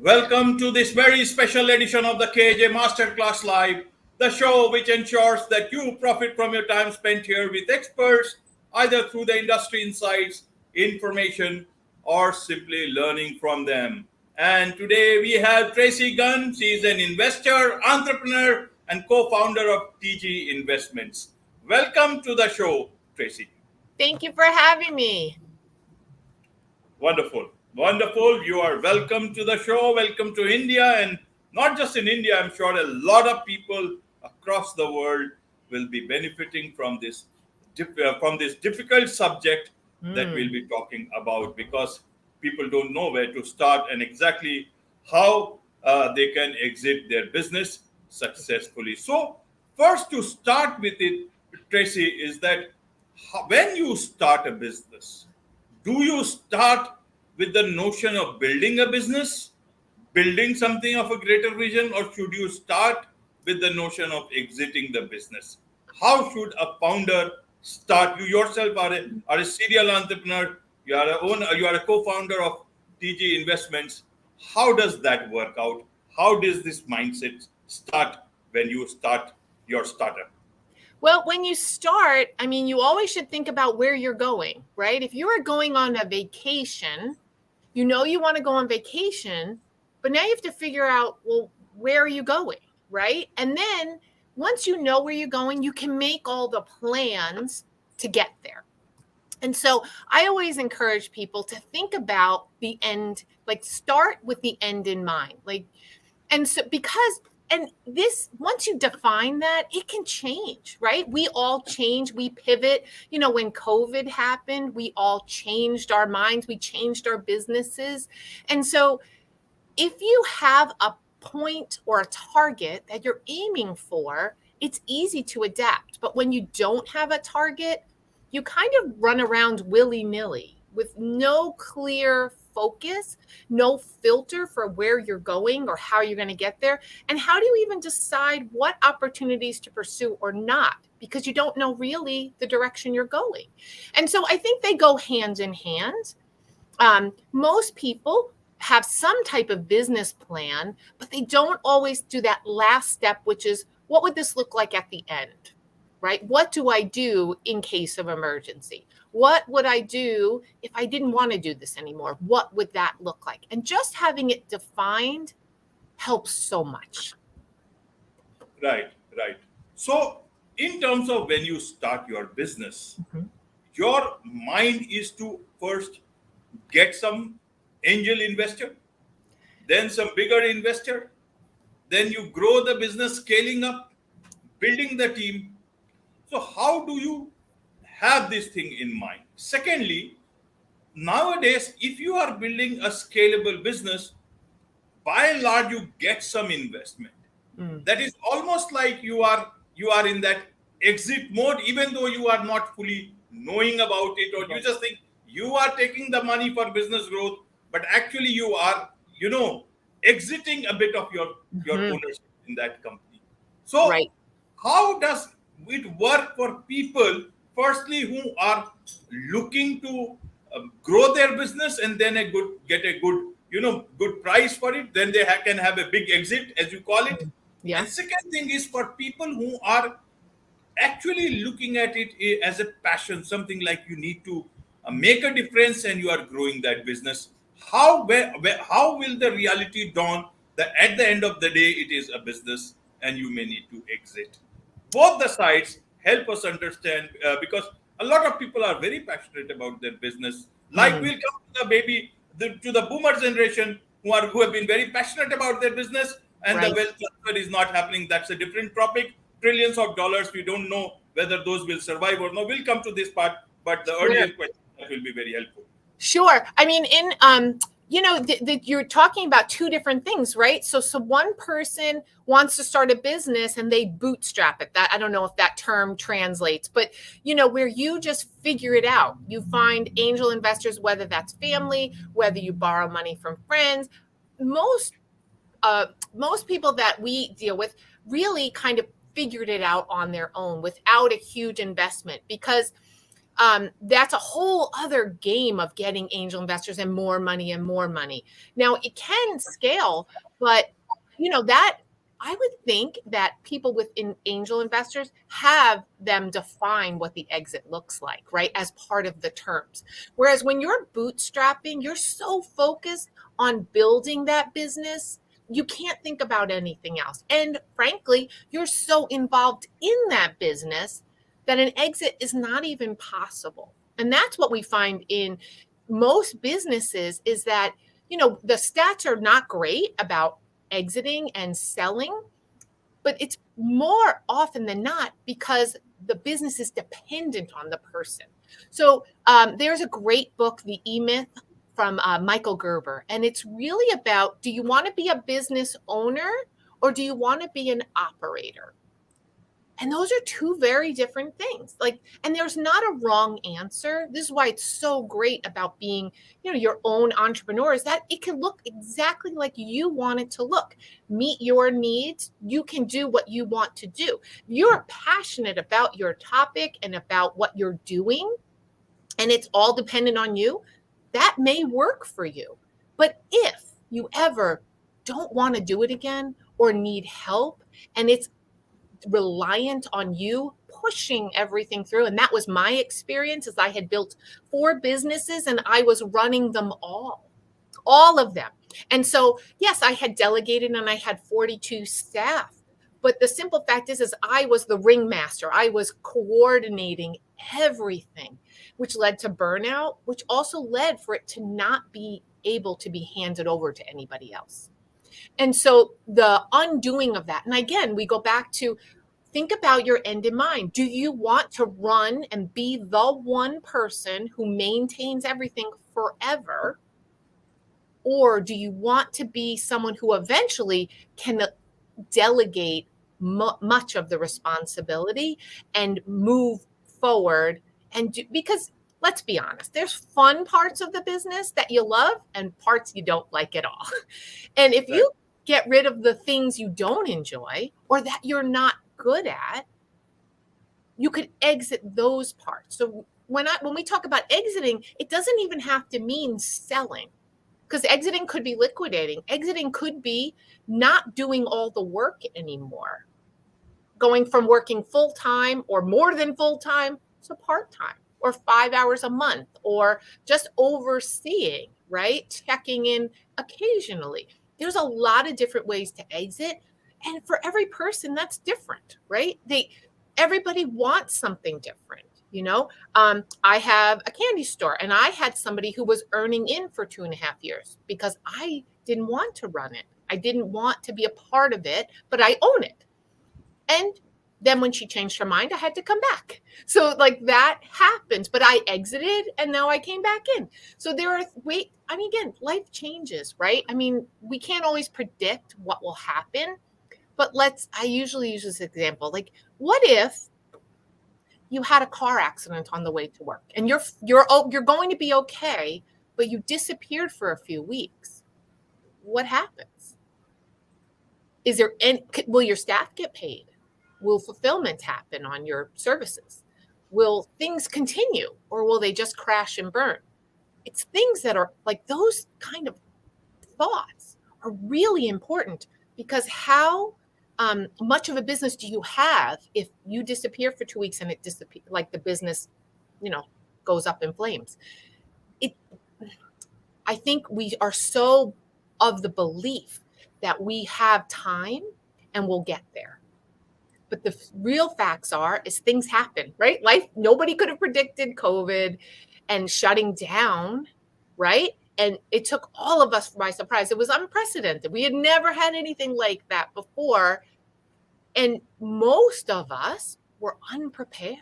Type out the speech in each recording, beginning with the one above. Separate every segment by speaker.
Speaker 1: Welcome to this very special edition of the KJ Masterclass Live, the show which ensures that you profit from your time spent here with experts, either through the industry insights, information, or simply learning from them. And today we have Tracy Gunn. She is an investor, entrepreneur, and co-founder of TG Investments. Welcome to the show, Tracy.
Speaker 2: Thank you for having me.
Speaker 1: Wonderful. Wonderful. You are welcome to the show. Welcome to India. And not just in India, I'm sure a lot of people across the world will be benefiting from this difficult subject that we'll be talking about, because people don't know where to start and exactly how they can exit their business successfully. So first, to start with it, Tracy, is that when you start a business, do you start with the notion of building a business, building something of a greater vision, or should you start with the notion of exiting the business? How should a founder start? You yourself are a serial entrepreneur. You are a owner. You are a co-founder of TG Investments. How does that work out? How does this mindset start when you start your startup?
Speaker 2: Well, when you start, you always should think about where you're going, right? If you are going on a vacation, you know you want to go on vacation, but now you have to figure out, well, where are you going, right? And then once you know where you're going, you can make all the plans to get there. And so I always encourage people to think about the end, like start with the end in mind. And this, once you define that, it can change, right? We all change, we pivot. When COVID happened, we all changed our minds, we changed our businesses. And so if you have a point or a target that you're aiming for, it's easy to adapt. But when you don't have a target, you kind of run around willy-nilly with no clear focus, no filter for where you're going or how you're going to get there. And how do you even decide what opportunities to pursue or not? Because you don't know really the direction you're going. And so I think they go hand in hand. Most people have some type of business plan, but they don't always do that last step, which is, what would this look like at the end? Right? What do I do in case of emergency? What would I do if I didn't want to do this anymore? What would that look like? And just having it defined helps so much.
Speaker 1: Right. So in terms of when you start your business, your mind is to first get some angel investor, then some bigger investor, then you grow the business, scaling up, building the team. So how do you have this thing in mind? Secondly, nowadays, if you are building a scalable business, by and large, you get some investment. That is almost like you are in that exit mode, even though you are not fully knowing about it, or you just think you are taking the money for business growth, but actually you are, exiting a bit of your ownership in that company. So how does it work for people, firstly, who are looking to grow their business and then get a good price for it? Then they can have a big exit, as you call it.
Speaker 2: Yeah.
Speaker 1: And second thing is for people who are actually looking at it as a passion, something like you need to make a difference and you are growing that business. How will the reality dawn that at the end of the day it is a business and you may need to exit? Both the sides help us understand, because a lot of people are very passionate about their business. Like we'll come to the boomer generation who have been very passionate about their business, and the wealth transfer is not happening. That's a different topic. Trillions of dollars. We don't know whether those will survive or no. We'll come to this part, but the earlier question will be very helpful.
Speaker 2: Sure. You're talking about two different things, right? So one person wants to start a business and they bootstrap it. That, I don't know if that term translates, but where you just figure it out. You find angel investors, whether that's family, whether you borrow money from friends. Most people that we deal with really kind of figured it out on their own without a huge investment, because That's a whole other game of getting angel investors and more money and more money. Now it can scale, but that I would think that people within angel investors have them define what the exit looks like, right? As part of the terms. Whereas when you're bootstrapping, you're so focused on building that business, you can't think about anything else. And frankly, you're so involved in that business that an exit is not even possible. And that's what we find in most businesses is that, the stats are not great about exiting and selling, but it's more often than not because the business is dependent on the person. So there's a great book, The E-Myth, from Michael Gerber, and it's really about, do you want to be a business owner or do you want to be an operator? And those are two very different things. And there's not a wrong answer. This is why it's so great about being, your own entrepreneur, is that it can look exactly like you want it to look. Meet your needs. You can do what you want to do. If you're passionate about your topic and about what you're doing, and it's all dependent on you, that may work for you. But if you ever don't want to do it again or need help, and it's reliant on you pushing everything through, and that was my experience, as I had built 4 businesses and I was running them all of them. And so yes, I had delegated and I had 42 staff, but the simple fact is I was the ringmaster. I was coordinating everything, which led to burnout, which also led for it to not be able to be handed over to anybody else. And so the undoing of that, and again, we go back to think about your end in mind. Do you want to run and be the one person who maintains everything forever? Or do you want to be someone who eventually can delegate much of the responsibility and move forward because let's be honest, there's fun parts of the business that you love and parts you don't like at all. And if you get rid of the things you don't enjoy or that you're not good at, you could exit those parts. So when we talk about exiting, it doesn't even have to mean selling, because exiting could be liquidating. Exiting could be not doing all the work anymore, going from working full-time or more than full-time to part-time, or 5 hours a month, or just overseeing, right? Checking in occasionally. There's a lot of different ways to exit. And for every person, that's different, right? Everybody wants something different. I have a candy store and I had somebody who was earning in for 2.5 years because I didn't want to run it. I didn't want to be a part of it, but I own it. And then when she changed her mind, I had to come back. So that happens, but I exited and now I came back in. So again, life changes, right? We can't always predict what will happen, but I usually use this example. What if you had a car accident on the way to work and you're going to be okay, but you disappeared for a few weeks? What happens? Will your staff get paid? Will fulfillment happen on your services? Will things continue, or will they just crash and burn? It's things that are those kind of thoughts are really important, because how much of a business do you have if you disappear for 2 weeks and it disappears, the business, goes up in flames? I think we are so of the belief that we have time and we'll get there. But the real facts is things happen, right? Nobody could have predicted COVID and shutting down, right? And it took all of us by surprise. It was unprecedented. We had never had anything like that before. And most of us were unprepared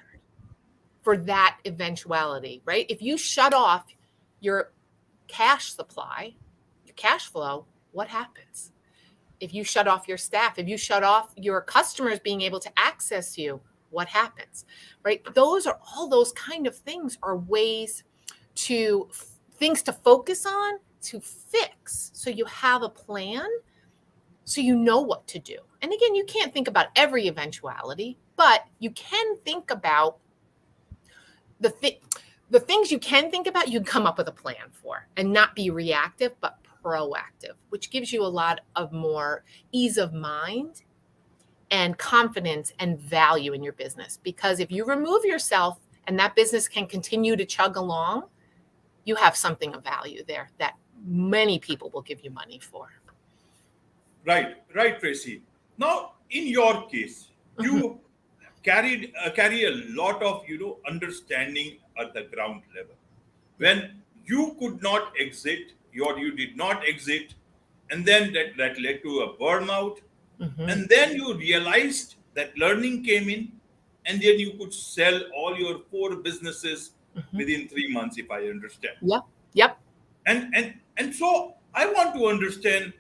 Speaker 2: for that eventuality, right? If you shut off your cash supply, your cash flow, what happens? If you shut off your staff, if you shut off your customers being able to access you, what happens, right? All those kind of things are ways things to focus on, to fix. So you have a plan, so you know what to do. And again, you can't think about every eventuality, but you can think about the things you can think about, you can come up with a plan for and not be reactive, but proactive, which gives you a lot of more ease of mind and confidence and value in your business. Because if you remove yourself and that business can continue to chug along, you have something of value there that many people will give you money for.
Speaker 1: Right, right, Tracy. Now, in your case, you carry a lot of understanding at the ground level. When you could not exit, or you did not exit, and then that led to a burnout, and then you realized that learning came in, and then you could sell all your 4 businesses within 3 months, if I understand.
Speaker 2: Yep. Yep.
Speaker 1: And so I want to understand,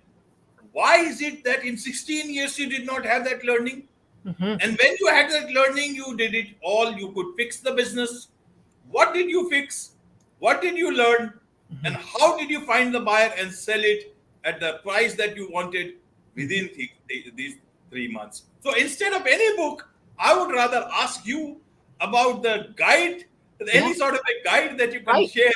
Speaker 1: why is it that in 16 years you did not have that learning? And when you had that learning, you did it all. You could fix the business. What did you fix? What did you learn? And how did you find the buyer and sell it at the price that you wanted within these 3 months? So instead of any book, I would rather ask you about the guide, any sort of a guide that you can
Speaker 2: Right.
Speaker 1: share.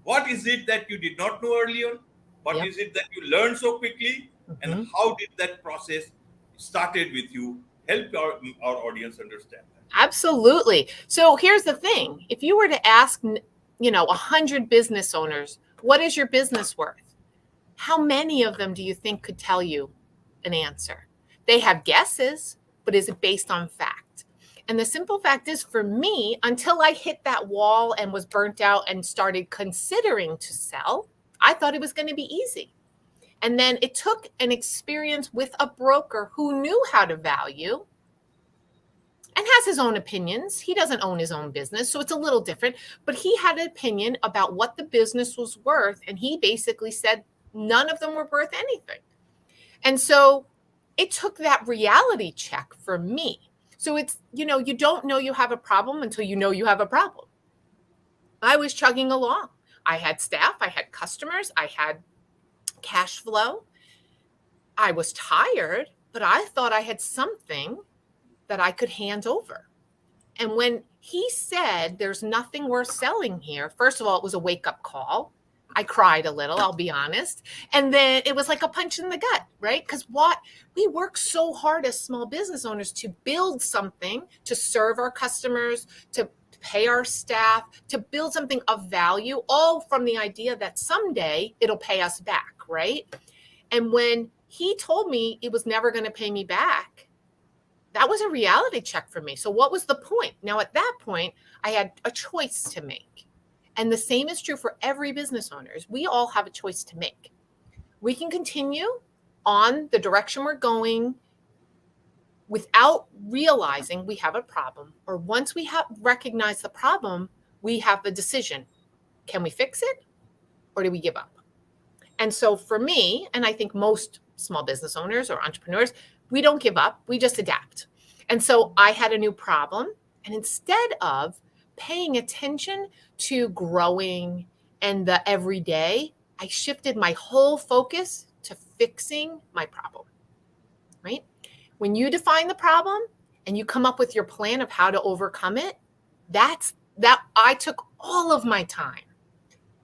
Speaker 1: What is it that you did not know earlier? What
Speaker 2: Yep.
Speaker 1: is it that you learned so quickly? And how did that process started with you? Help our audience understand that.
Speaker 2: Absolutely. So here's the thing. If you were to ask, 100 business owners, what is your business worth? How many of them do you think could tell you an answer? They have guesses, but is it based on fact? And the simple fact is, for me, until I hit that wall and was burnt out and started considering to sell, I thought it was going to be easy. And then it took an experience with a broker who knew how to value and has his own opinions. He doesn't own his own business, so it's a little different. But he had an opinion about what the business was worth, and he basically said none of them were worth anything. And so it took that reality check for me. So it's, you don't know you have a problem until you know you have a problem. I was chugging along. I had staff, I had customers, I had cash flow. I was tired, but I thought I had something that I could hand over. And when he said there's nothing worth selling here, first of all, it was a wake-up call. I cried a little, I'll be honest. And then it was like a punch in the gut, right? Because we work so hard as small business owners to build something, to serve our customers, to pay our staff, to build something of value, all from the idea that someday it'll pay us back, right? And when he told me it was never going to pay me back, that was a reality check for me. So what was the point? Now, at that point, I had a choice to make. And the same is true for every business owners. We all have a choice to make. We can continue on the direction we're going without realizing we have a problem. Or once we have recognized the problem, we have the decision. Can we fix it? Or do we give up? And so for me, and I think most small business owners or entrepreneurs, we don't give up. We just adapt. And so I had a new problem. And instead of paying attention to growing and the everyday, I shifted my whole focus to fixing my problem, right? When you define the problem and you come up with your plan of how to overcome it, that I took all of my time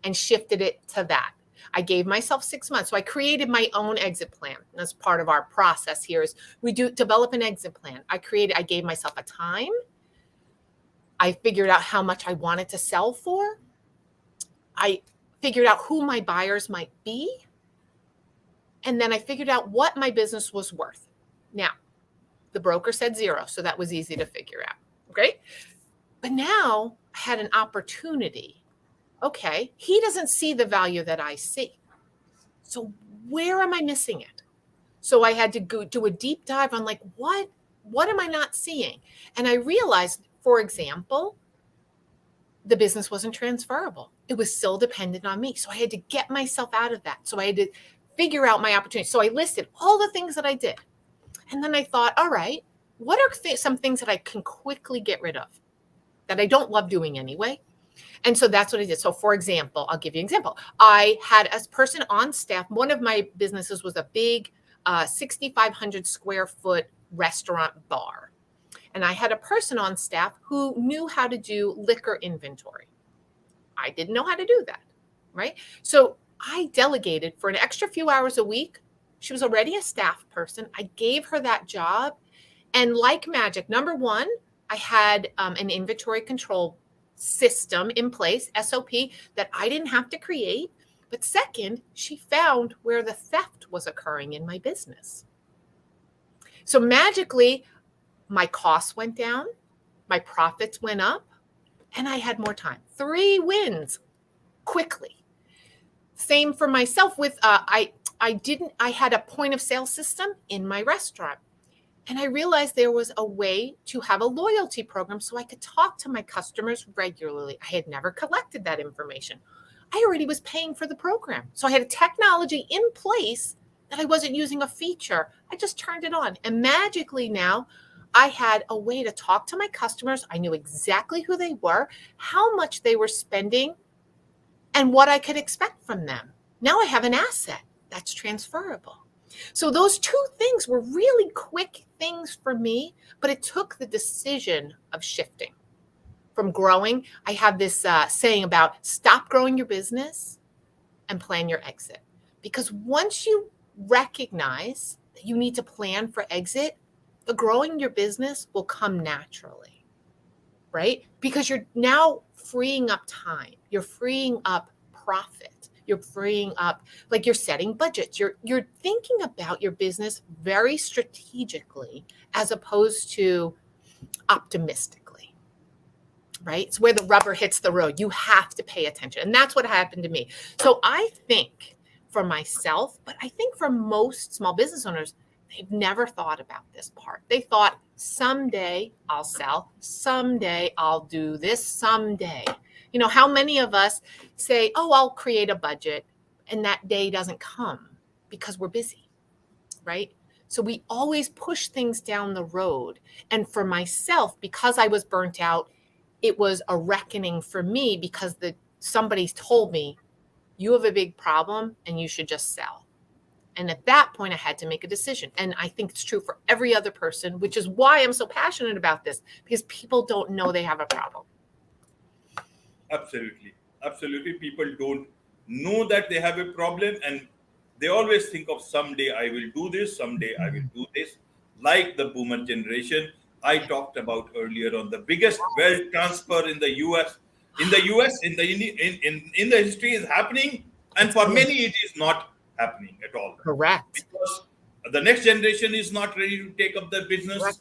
Speaker 2: and shifted it to that. I gave myself 6 months. So I created my own exit plan. That's part of our process here is we develop an exit plan. I gave myself a time. I figured out how much I wanted to sell for. I figured out who my buyers might be. And then I figured out what my business was worth. Now, the broker said 0, so that was easy to figure out. Great. But now I had an opportunity. Okay, he doesn't see the value that I see. So where am I missing it? So I had to go do a deep dive on like, what am I not seeing? And I realized, for example, the business wasn't transferable. It was still dependent on me. So I had to get myself out of that. So I had to figure out my opportunity. So I listed all the things that I did. And then I thought, all right, what are some things that I can quickly get rid of that I don't love doing anyway? And so that's what I did. So for example, I'll give you an example. I had a person on staff. One of my businesses was a big 6,500 square foot restaurant bar. And I had a person on staff who knew how to do liquor inventory. I didn't know how to do that, right? So I delegated for an extra few hours a week. She was already a staff person. I gave her that job. And like magic, number one, I had an inventory control system in place, SOP, that I didn't have to create. But second, she found where the theft was occurring in my business. So magically, my costs went down, my profits went up, and I had more time. 3 wins quickly. Same for myself with I had a point of sale system in my restaurant. And I realized there was a way to have a loyalty program so I could talk to my customers regularly. I had never collected that information. I already was paying for the program. So I had a technology in place that I wasn't using a feature. I just turned it on. And magically now I had a way to talk to my customers. I knew exactly who they were, how much they were spending, and what I could expect from them. Now I have an asset that's transferable. So those 2 things were really quick things for me, but it took the decision of shifting from growing. I have this saying about stop growing your business and plan your exit. Because once you recognize that you need to plan for exit, the growing your business will come naturally, right? Because you're now freeing up time. You're freeing up profit. You're freeing up, like you're setting budgets. You're thinking about your business very strategically as opposed to optimistically, right? It's where the rubber hits the road. You have to pay attention. And that's what happened to me. So I think for myself, but I think for most small business owners, they've never thought about this part. They thought someday I'll sell, someday I'll do this, someday. You know, how many of us say, oh, I'll create a budget, and that day doesn't come because we're busy, right? So we always push things down the road. And for myself, because I was burnt out, it was a reckoning for me because somebody told me, you have a big problem and you should just sell. And at that point, I had to make a decision. And I think it's true for every other person, which is why I'm so passionate about this, because people don't know they have a problem.
Speaker 1: Absolutely. Absolutely. People don't know that they have a problem, and they always think of someday I will do this, someday I will do this. Like the boomer generation I talked about earlier on, the biggest wealth transfer in the US, in the history is happening, and for many it is not happening at all.
Speaker 2: Correct.
Speaker 1: Because the next generation is not ready to take up the business.
Speaker 2: Correct.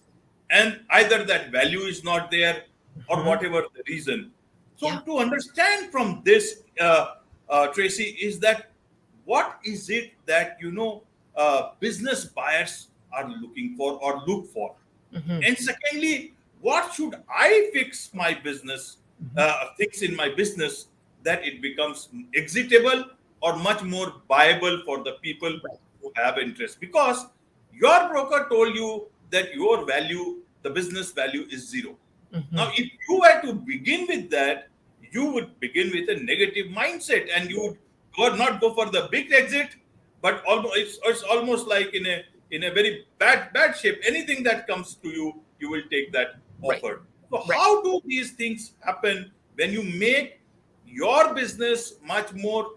Speaker 1: And either that value is not there or whatever the reason. So to understand from this, Tracy, is that what is it that, business buyers are looking for or look for? And secondly, what should I fix my business, fix in my business that it becomes exitable or much more viable for the people who have interest? Because your broker told you that your value, the business value, is 0. Now, if you were to begin with that, you would begin with a negative mindset, and you would not go for the big exit, but it's almost like in a very bad shape. Anything that comes to you, you will take that offer. So how do these things happen when you make your business much more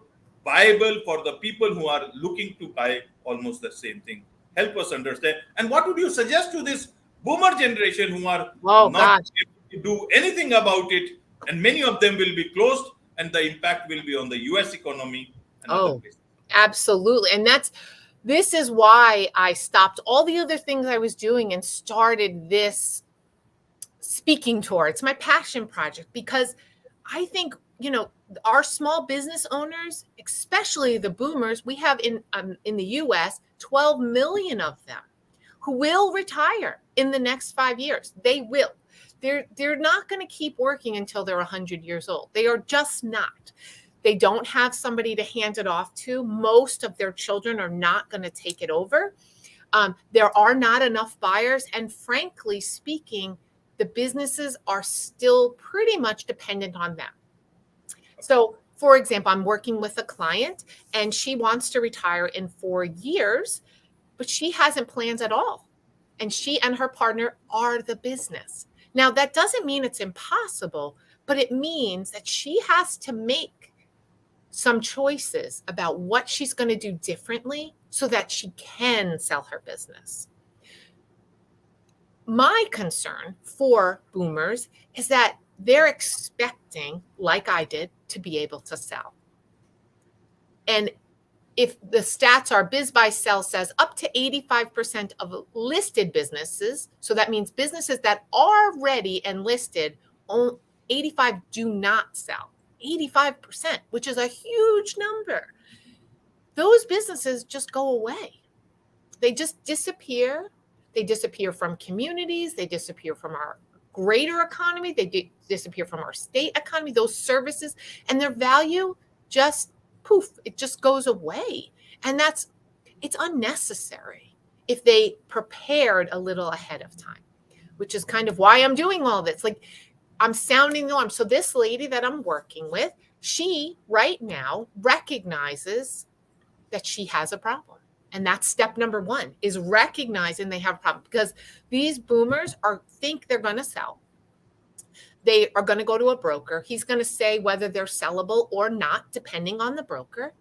Speaker 1: viable for the people who are looking to buy almost the same thing? Help us understand. And what would you suggest to this boomer generation who are not able to do anything about it, and many of them will be closed, and the impact will be on the US economy and other places?
Speaker 2: Absolutely. And this is why I stopped all the other things I was doing and started this speaking tour. It's my passion project, because I think, our small business owners, especially the boomers, we have in the US 12 million of them who will retire in the next 5 years. They will. They're not going to keep working until they're 100 years old. They are just not. They don't have somebody to hand it off to. Most of their children are not going to take it over. There are not enough buyers. And frankly speaking, the businesses are still pretty much dependent on them. So, for example, I'm working with a client and she wants to retire in 4 years, but she hasn't plans at all. and she and her partner are the business. Now, that doesn't mean it's impossible, but it means that she has to make some choices about what she's going to do differently so that she can sell her business. My concern for boomers is that they're expecting, like I did, to be able to sell. And if the stats are Biz Buy Sell says up to 85% of listed businesses, so that means businesses that are ready and listed, 85 do not sell. 85%, which is a huge number. Those businesses just go away. They just disappear. They disappear from communities. They disappear from our greater economy. They disappear from our state economy, those services, and their value just poof, it just goes away. And it's unnecessary if they prepared a little ahead of time, which is kind of why I'm doing all this. Like, I'm sounding the alarm. So this lady that I'm working with, she right now recognizes that she has a problem. And that's step number one, is recognizing they have a problem, because these boomers think they're going to sell. They are going to go to a broker. He's going to say whether they're sellable or not, depending on the broker.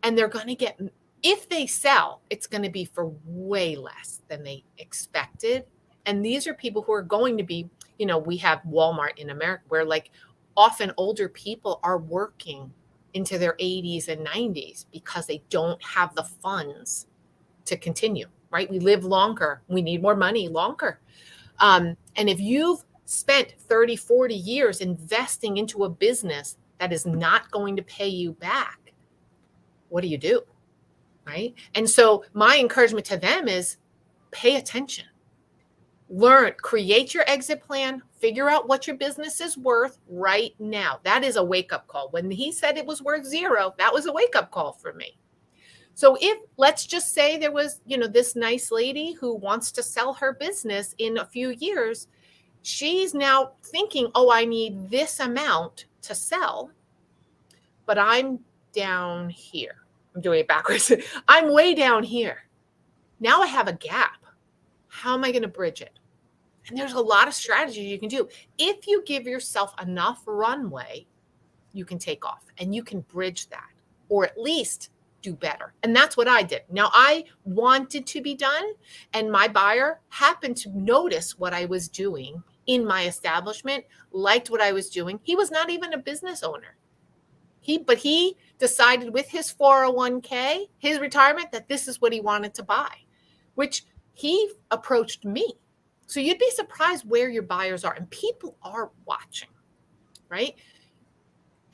Speaker 2: And they're going to get, if they sell, it's going to be for way less than they expected. And these are people who are going to be, we have Walmart in America where like often older people are working into their 80s and 90s because they don't have the funds to continue, right? We live longer. We need more money longer. And if you've spent 30, 40 years investing into a business that is not going to pay you back, what do you do, right? And so my encouragement to them is pay attention. Learn, create your exit plan, figure out what your business is worth right now. That is a wake-up call. When he said it was worth 0, that was a wake-up call for me. So if, let's just say there was, this nice lady who wants to sell her business in a few years, she's now thinking, oh, I need this amount to sell, but I'm down here. I'm doing it backwards. I'm way down here. Now I have a gap. How am I going to bridge it? And there's a lot of strategies you can do. If you give yourself enough runway, you can take off and you can bridge that, or at least do better. And that's what I did. Now, I wanted to be done, and my buyer happened to notice what I was doing in my establishment, liked what I was doing. He was not even a business owner. But he decided with his 401k, his retirement, that this is what he wanted to buy, which he approached me. So you'd be surprised where your buyers are, and people are watching, right?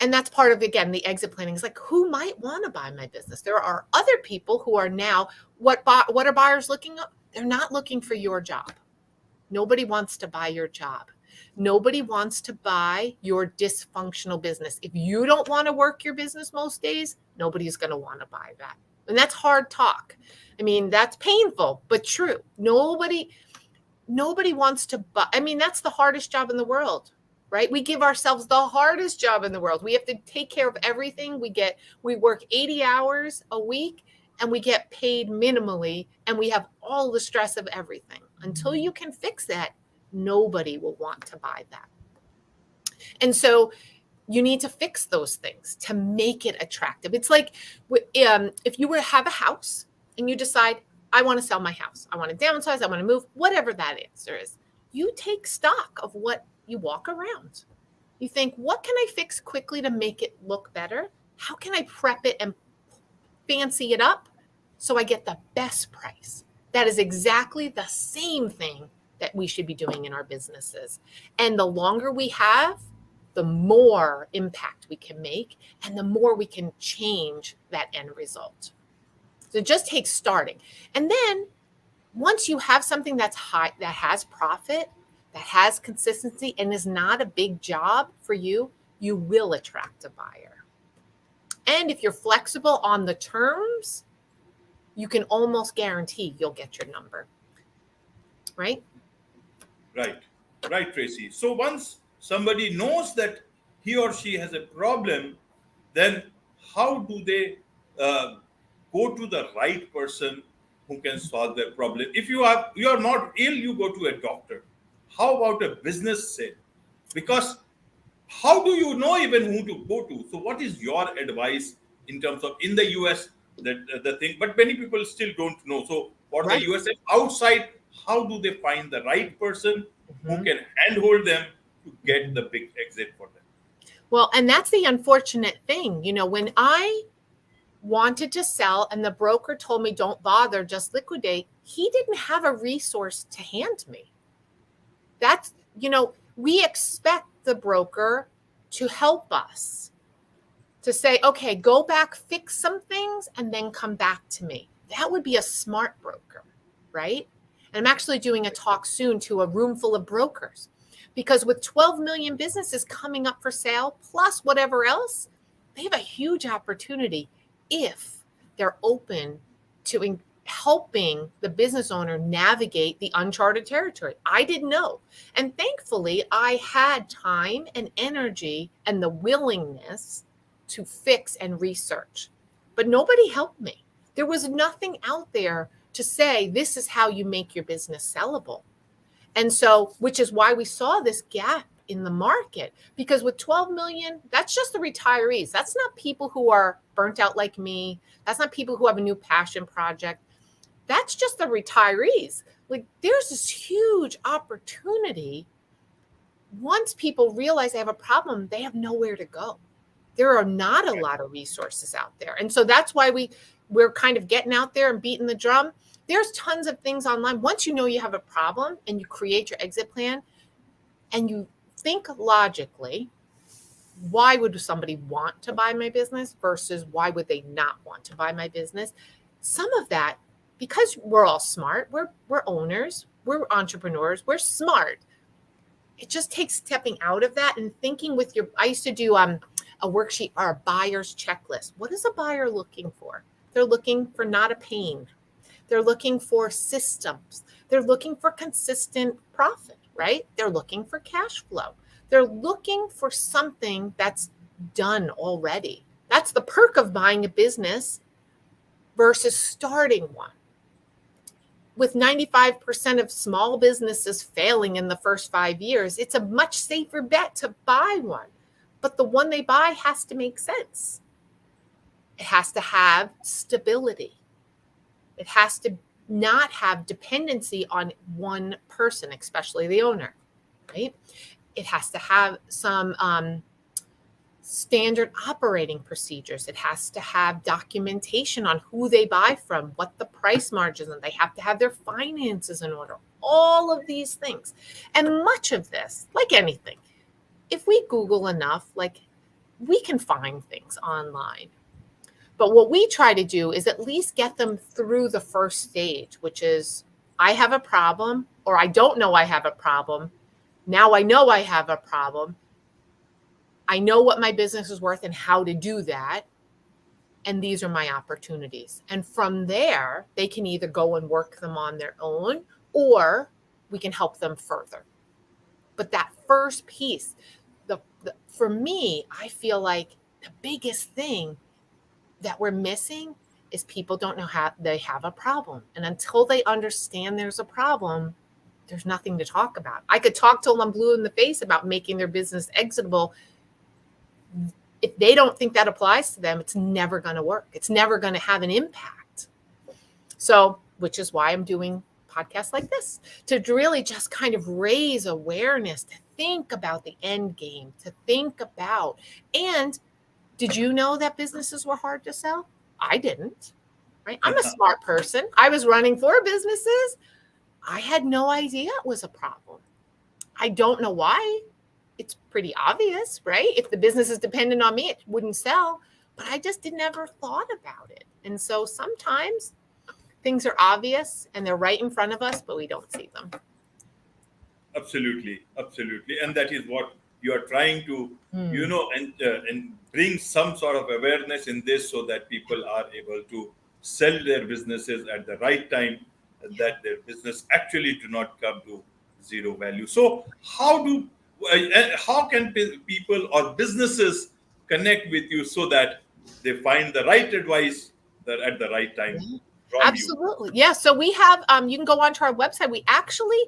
Speaker 2: And that's part of, again, the exit planning is like, who might want to buy my business? There are other people who are now, what are buyers looking at? They're not looking for your job. Nobody wants to buy your job. Nobody wants to buy your dysfunctional business. If you don't want to work your business most days, nobody's going to want to buy that. And that's hard talk. I mean, that's painful, but true. Nobody wants to buy. I mean, that's the hardest job in the world, right? We give ourselves the hardest job in the world. We have to take care of everything. We work 80 hours a week and we get paid minimally, and we have all the stress of everything. Until you can fix that, nobody will want to buy that. And so you need to fix those things to make it attractive. It's like if you were to have a house and you decide, I want to sell my house, I want to downsize, I want to move, whatever that answer is, you take stock of what you walk around. You think, what can I fix quickly to make it look better? How can I prep it and fancy it up so I get the best price? That is exactly the same thing that we should be doing in our businesses. And the longer we have, the more impact we can make and the more we can change that end result. So it just takes starting. And then once you have something that's high, that has profit, that has consistency, and is not a big job for you, you will attract a buyer. And if you're flexible on the terms, you can almost guarantee you'll get your number. Right?
Speaker 1: Right, Tracy. So once somebody knows that he or she has a problem, then how do they go to the right person who can solve their problem. If you are not ill, you go to a doctor. How about a business sale? Because how do you know even who to go to? So what is your advice in terms of in the US, that the thing, but many people still don't know. So for the
Speaker 2: Right.
Speaker 1: USA outside, how do they find the right person who
Speaker 2: Mhm.
Speaker 1: can handhold them to get
Speaker 2: Mhm.
Speaker 1: the big exit for them?
Speaker 2: Well, and that's the unfortunate thing. When I wanted to sell and the broker told me, don't bother, just liquidate, he didn't have a resource to hand me. We expect the broker to help us, to say, okay, go back, fix some things, and then come back to me. That would be a smart broker, right? And I'm actually doing a talk soon to a room full of brokers, because with 12 million businesses coming up for sale, plus whatever else, they have a huge opportunity if they're open to helping the business owner navigate the uncharted territory. I didn't know. And thankfully, I had time and energy and the willingness to fix and research. But nobody helped me. There was nothing out there to say, this is how you make your business sellable. And so, which is why we saw this gap in the market, because with 12 million, that's just the retirees. That's not people who are burnt out like me. That's not people who have a new passion project. That's just the retirees. Like, there's this huge opportunity. Once people realize they have a problem, they have nowhere to go. There are not a lot of resources out there. And so that's why we're kind of getting out there and beating the drum. There's tons of things online. Once you know you have a problem and you create your exit plan and you think logically, why would somebody want to buy my business versus why would they not want to buy my business? Some of that, because we're all smart, we're owners, we're entrepreneurs, we're smart. It just takes stepping out of that and thinking with your. I used to do a worksheet or a buyer's checklist. What is a buyer looking for? They're looking for not a pain. They're looking for systems. They're looking for consistent profit, right? They're looking for cash flow. They're looking for something that's done already. That's the perk of buying a business versus starting one. With 95% of small businesses failing in the first 5 years, it's a much safer bet to buy one. But the one they buy has to make sense. It has to have stability. It has to not have dependency on one person, especially the owner, right? It has to have some standard operating procedures. It has to have documentation on who they buy from, what the price margins, and they have to have their finances in order. All of these things. And much of this, like anything, if we Google enough, like, we can find things online. But what we try to do is at least get them through the first stage, which is, I have a problem, or I don't know I have a problem. Now I know I have a problem. I know what my business is worth and how to do that. And these are my opportunities. And from there, they can either go and work them on their own, or we can help them further. But that first piece, for me, I feel like the biggest thing that we're missing is people don't know how they have a problem. And until they understand there's a problem, there's nothing to talk about. I could talk till I'm blue in the face about making their business exitable. If they don't think that applies to them, it's never going to work. It's never going to have an impact. So, which is why I'm doing podcasts like this, to really just kind of raise awareness, to think about the end game, to think about. And did you know that businesses were hard to sell? I didn't, right? I'm a smart person. I was running 4 businesses. I had no idea it was a problem. I don't know why. It's pretty obvious, right? If the business is dependent on me, it wouldn't sell. But I just never thought about it. And so sometimes things are obvious and they're right in front of us, but we don't see them.
Speaker 1: Absolutely, absolutely, and that is what you are trying to, and bring some sort of awareness in this, so that people are able to sell their businesses at the right time, and that their business actually do not come to zero value. So, how can people or businesses connect with you so that they find the right advice that at the right time? from you.
Speaker 2: Absolutely. Yeah. So we have, you can go onto our website. We actually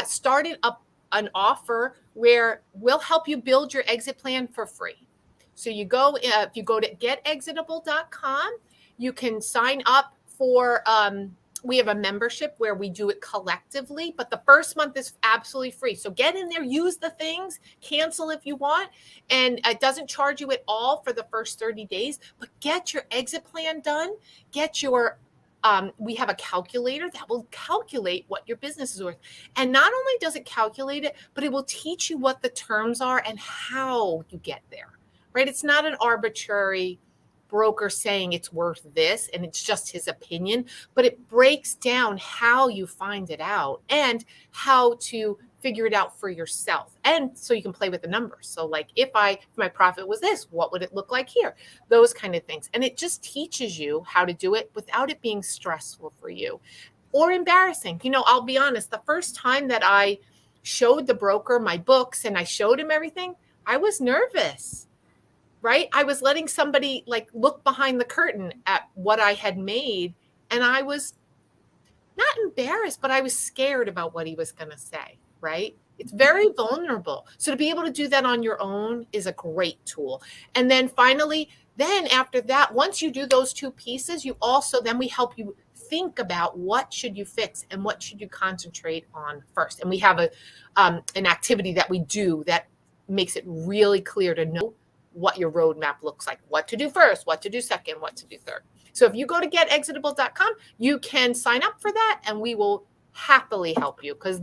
Speaker 2: started up an offer where we'll help you build your exit plan for free. So you go, if you go to getexitable.com, you can sign up for, we have a membership where we do it collectively, but the first month is absolutely free. So get in there, use the things, cancel if you want, and it doesn't charge you at all for the first 30 days, but get your exit plan done, get your we have a calculator that will calculate what your business is worth. And not only does it calculate it, but it will teach you what the terms are and how you get there, right? It's not an arbitrary broker saying it's worth this and it's just his opinion, but it breaks down how you find it out and how to figure it out for yourself. And so you can play with the numbers. So like if my profit was this, what would it look like here? Those kind of things. And it just teaches you how to do it without it being stressful for you or embarrassing. You know, I'll be honest, the first time that I showed the broker my books and I showed him everything, I was nervous, right? I was letting somebody like look behind the curtain at what I had made. And I was not embarrassed, but I was scared about what he was going to say, right? It's very vulnerable. So to be able to do that on your own is a great tool. And then finally, then after that, once you do those two pieces, you also, then we help you think about what should you fix and what should you concentrate on first. And we have an activity that we do that makes it really clear to know what your roadmap looks like, what to do first, what to do second, what to do third. So if you go to getexitable.com, you can sign up for that and we will happily help you because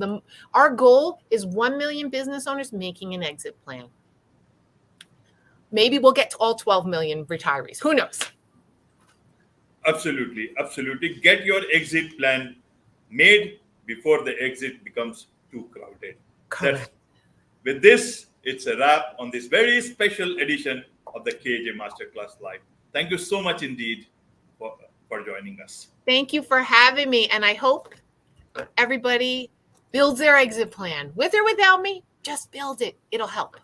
Speaker 2: our goal is 1 million business owners making an exit plan. Maybe we'll get to all 12 million retirees. Who knows?
Speaker 1: Absolutely. Absolutely. Get your exit plan made before the exit becomes too crowded.
Speaker 2: Correct.
Speaker 1: With this, it's a wrap on this very special edition of the KJ Masterclass Live. Thank you so much indeed for joining us.
Speaker 2: Thank you for having me. And I hope everybody builds their exit plan with or without me. Just build it. It'll help.